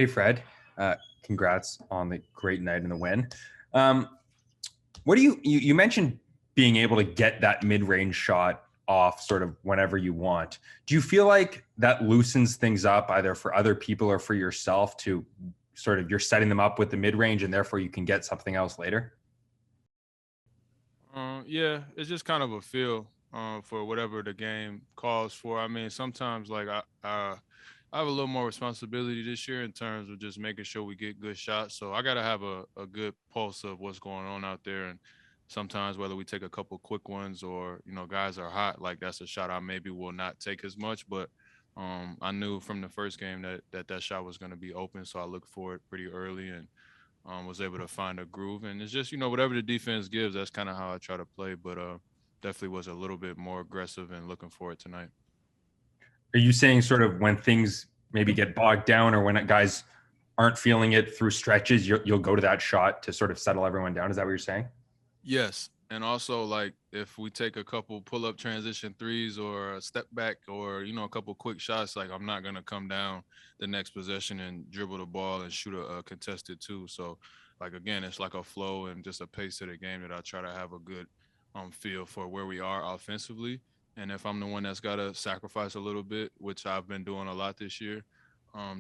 Hey, Fred. Congrats on the great night and the win. Um, what do you mentioned being able to get that mid-range shot off sort of whenever you want. Do you feel like that loosens things up either for other people or for yourself to sort of you're setting them up with the mid-range and therefore you can get something else later? Yeah, it's just kind of a feel for whatever the game calls for. I mean, sometimes like I have a little more responsibility this year in terms of just making sure we get good shots. So I got to have a good pulse of what's going on out there. And sometimes whether we take a couple quick ones or guys are hot, like that's a shot I maybe will not take as much. But I knew from the first game that shot was going to be open, so I looked for it pretty early and was able to find a groove. And it's just, whatever the defense gives, that's kind of how I try to play. But definitely was a little bit more aggressive and looking for it tonight. Are you saying sort of when things maybe get bogged down or when guys aren't feeling it through stretches, you'll go to that shot to sort of settle everyone down? Is that what you're saying? Yes. And also, like, if we take a couple pull up transition threes or a step back or, a couple quick shots, like, I'm not going to come down the next possession and dribble the ball and shoot a contested two. So, like, again, it's like a flow and just a pace to the game that I try to have a good feel for where we are offensively. And if I'm the one that's got to sacrifice a little bit, which I've been doing a lot this year,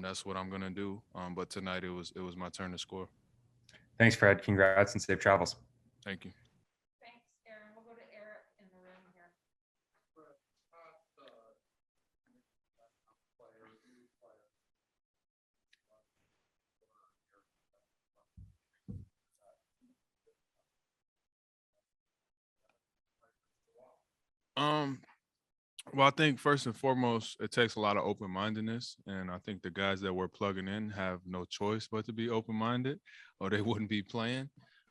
that's what I'm going to do. But tonight it was my turn to score. Thanks, Fred. Congrats and safe travels. Thank you. Um, Well, I think first and foremost, it takes a lot of open mindedness. And I think the guys that we're plugging in have no choice but to be open minded or they wouldn't be playing.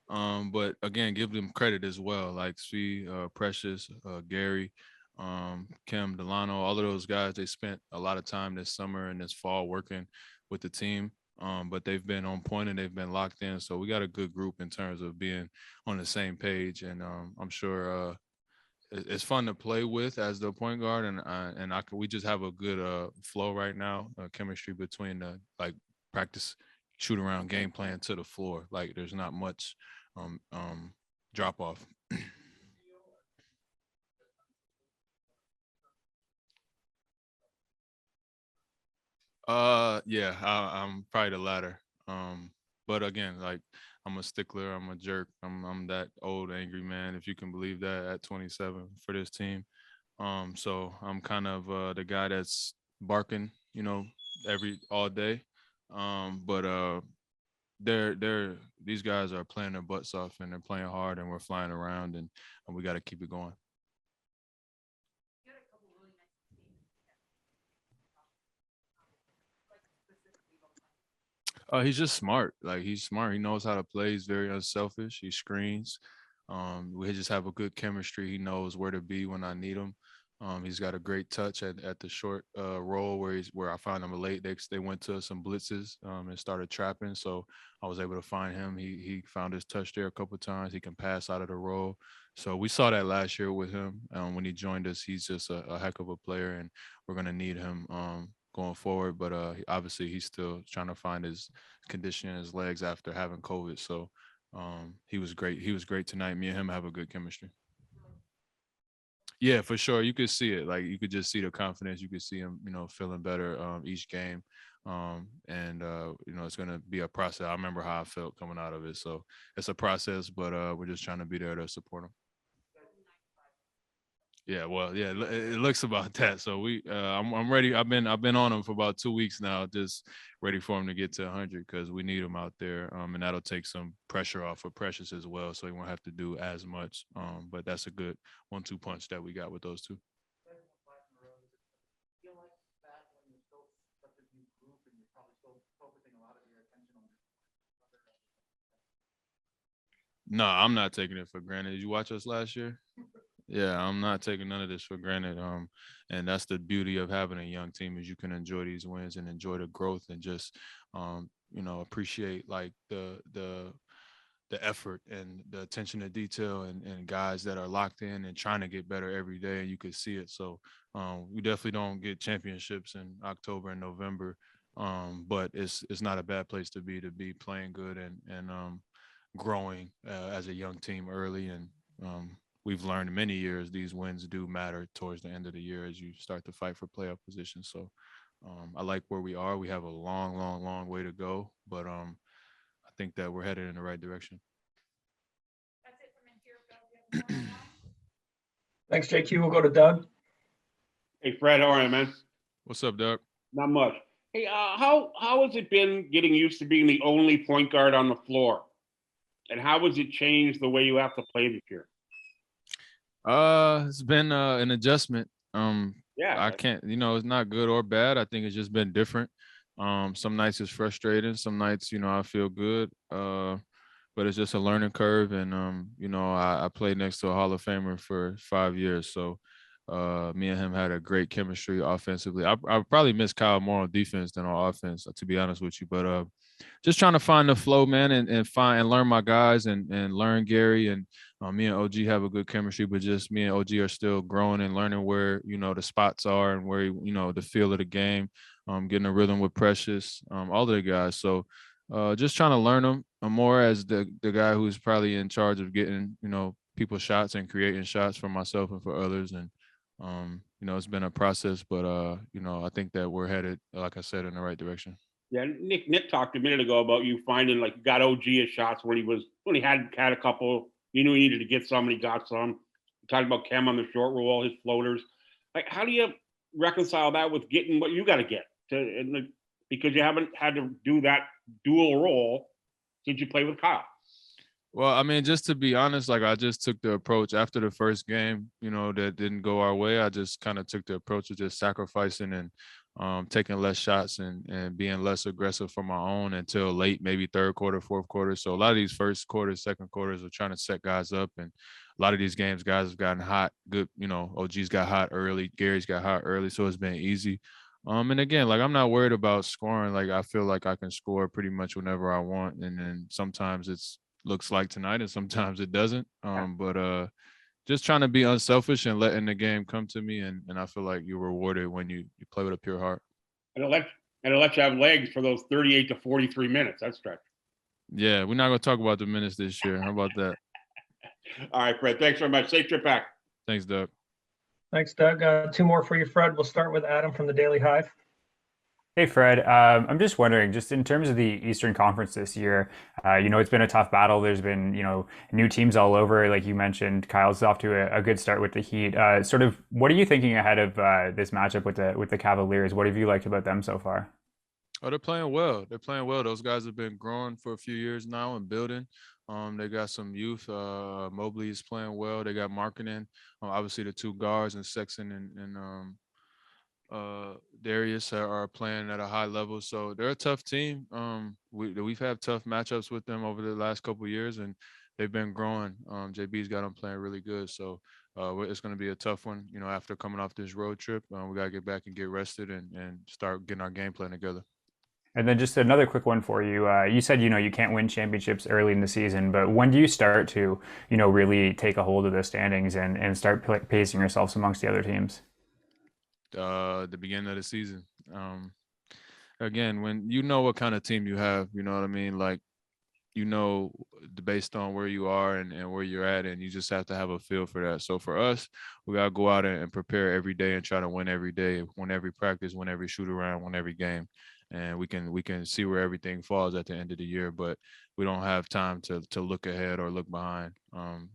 But again, give them credit as well. Like Svi, Precious, Gary, Kim, Delano, all of those guys, they spent a lot of time this summer and this fall working with the team. But they've been on point and they've been locked in. So we got a good group in terms of being on the same page. And I'm sure it's fun to play with as the point guard, and we just have a good flow right now, chemistry between the like practice, shoot around game plan to the floor. Like there's not much um um drop off. Yeah, I'm probably the latter. But again, like I'm a stickler, I'm a jerk, I'm that old angry man, if you can believe that, at 27 for this team. So I'm kind of the guy that's barking, every all day. But they're these guys are playing their butts off and they're playing hard and we're flying around and we got to keep it going. He's just smart. Like he's smart. He knows how to play. He's very unselfish. He screens. We just have a good chemistry. He knows where to be when I need him. He's got a great touch at the short roll where I found him late. They went to some blitzes and started trapping, so I was able to find him. He found his touch there a couple of times. He can pass out of the roll. So we saw that last year with him when he joined us. He's just a heck of a player, and we're gonna need him going forward. But obviously, he's still trying to find his condition in his legs after having COVID. So he was great. He was great tonight. Me and him have a good chemistry. Yeah, for sure. You could see it. Like you could just see the confidence. You could see him, feeling better each game. And it's gonna be a process. I remember how I felt coming out of it. So it's a process, but we're just trying to be there to support him. Yeah, well, yeah, it looks about that. So I'm ready. I've been on him for about 2 weeks now, just ready for him to get to 100 because we need him out there, and that'll take some pressure off for Precious as well, so he won't have to do as much. But that's a good 1-2 punch that we got with those two. No, I'm not taking it for granted. Did you watch us last year? Yeah, I'm not taking none of this for granted. And that's the beauty of having a young team is you can enjoy these wins and enjoy the growth and just appreciate like the effort and the attention to detail and guys that are locked in and trying to get better every day and you could see it. So we definitely don't get championships in October and November. But it's not a bad place to be playing good and growing as a young team early. And we've learned many years these wins do matter towards the end of the year as you start to fight for playoff position. So I like where we are. We have a long, long, long way to go, but I think that we're headed in the right direction. Thanks, JQ. We'll go to Doug. Hey, Fred, how are you, man? What's up, Doug? Not much. Hey, how has it been getting used to being the only point guard on the floor? And how has it changed the way you have to play this year? It's been an adjustment. Yeah. I can't, it's not good or bad. I think it's just been different. Some nights it's frustrating. Some nights, I feel good. But it's just a learning curve. And, I played next to a Hall of Famer for 5 years. So me and him had a great chemistry offensively. I probably miss Kyle more on defense than on offense, to be honest with you. But just trying to find the flow, man, and find and learn my guys and learn Gary. And me and OG have a good chemistry, but just me and OG are still growing and learning where, the spots are and where, the feel of the game, getting a rhythm with Precious, all of the guys. So just trying to learn them more as the guy who's probably in charge of getting, people shots and creating shots for myself and for others. And, it's been a process, but, I think that we're headed, like I said, in the right direction. Yeah, Nick talked a minute ago about you finding like got OG his shots when he had a couple. You knew he needed to get some, and he got some. You talked about Cam on the short roll, his floaters. Like, how do you reconcile that with getting what you got to get? Because you haven't had to do that dual role since you played with Kyle. Well, I mean, just to be honest, like I just took the approach after the first game, that didn't go our way. I just kind of took the approach of just sacrificing and taking less shots and being less aggressive for my own until late, maybe third quarter, fourth quarter. So a lot of these first quarters, second quarters are trying to set guys up. And a lot of these games, guys have gotten hot. Good, OG's got hot early. Gary's got hot early. So it's been easy. And again, like I'm not worried about scoring. Like I feel like I can score pretty much whenever I want. And then sometimes it's looks like tonight and sometimes it doesn't. But just trying to be unselfish and letting the game come to me. And I feel like you're rewarded when you play with a pure heart. And it'll let you have legs for those 38 to 43 minutes. That's stretch. Yeah, we're not going to talk about the minutes this year. How about that? All right, Fred. Thanks very much. Safe trip back. Thanks, Doug. Thanks, Doug. Two more for you, Fred. We'll start with Adam from the Daily Hive. Hey, Fred. I'm just wondering, just in terms of the Eastern Conference this year, it's been a tough battle. There's been, new teams all over. Like you mentioned, Kyle's off to a good start with the Heat. Sort of, what are you thinking ahead of this matchup with the Cavaliers? What have you liked about them so far? Oh, they're playing well. They're playing well. Those guys have been growing for a few years now and building. They got some youth. Mobley is playing well. They got Markkanen. Obviously, the two guards and Sexton and Darius are playing at a high level, so they're a tough team. We've had tough matchups with them over the last couple of years, and they've been growing. JB's got them playing really good, so it's going to be a tough one. After coming off this road trip, we got to get back and get rested and start getting our game plan together. And then just another quick one for you. You said, you can't win championships early in the season, but when do you start to, really take a hold of the standings and start pacing yourselves amongst the other teams? The beginning of the season. Again, when you know what kind of team you have, you know what I mean? Like, based on where you are and where you're at, and you just have to have a feel for that. So for us, we got to go out and prepare every day and try to win every day, win every practice, win every shoot around, win every game. And we can see where everything falls at the end of the year, but we don't have time to look ahead or look behind.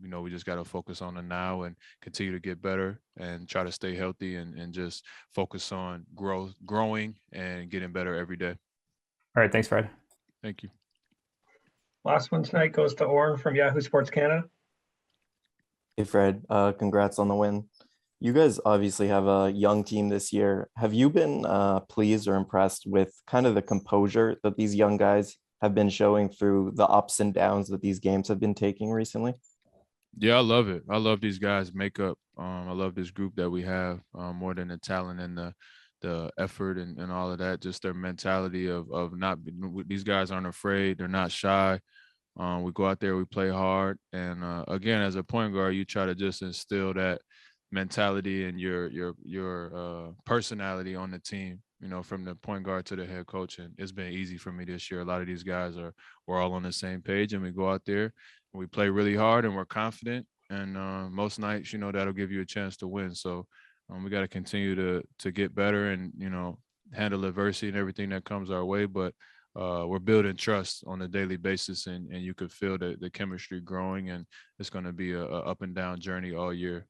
We just got to focus on the now and continue to get better and try to stay healthy and just focus on growing and getting better every day. All right. Thanks, Fred. Thank you. Last one tonight goes to Oren from Yahoo Sports Canada. Hey, Fred. Congrats on the win. You guys obviously have a young team this year. Have you been pleased or impressed with kind of the composure that these young guys have been showing through the ups and downs that these games have been taking recently? Yeah, I love it. I love these guys' makeup. I love this group that we have more than the talent and the effort and all of that. Just their mentality of not – these guys aren't afraid. They're not shy. We go out there, we play hard. And, again, as a point guard, you try to just instill that mentality and your personality on the team, you know, from the point guard to the head coach. And it's been easy for me this year. A lot of these guys we're all on the same page, and we go out there and we play really hard and we're confident. And most nights, you know, that'll give you a chance to win. So we got to continue to get better and, you know, handle adversity and everything that comes our way. But we're building trust on a daily basis, and you could feel the chemistry growing, and it's going to be a up and down journey all year.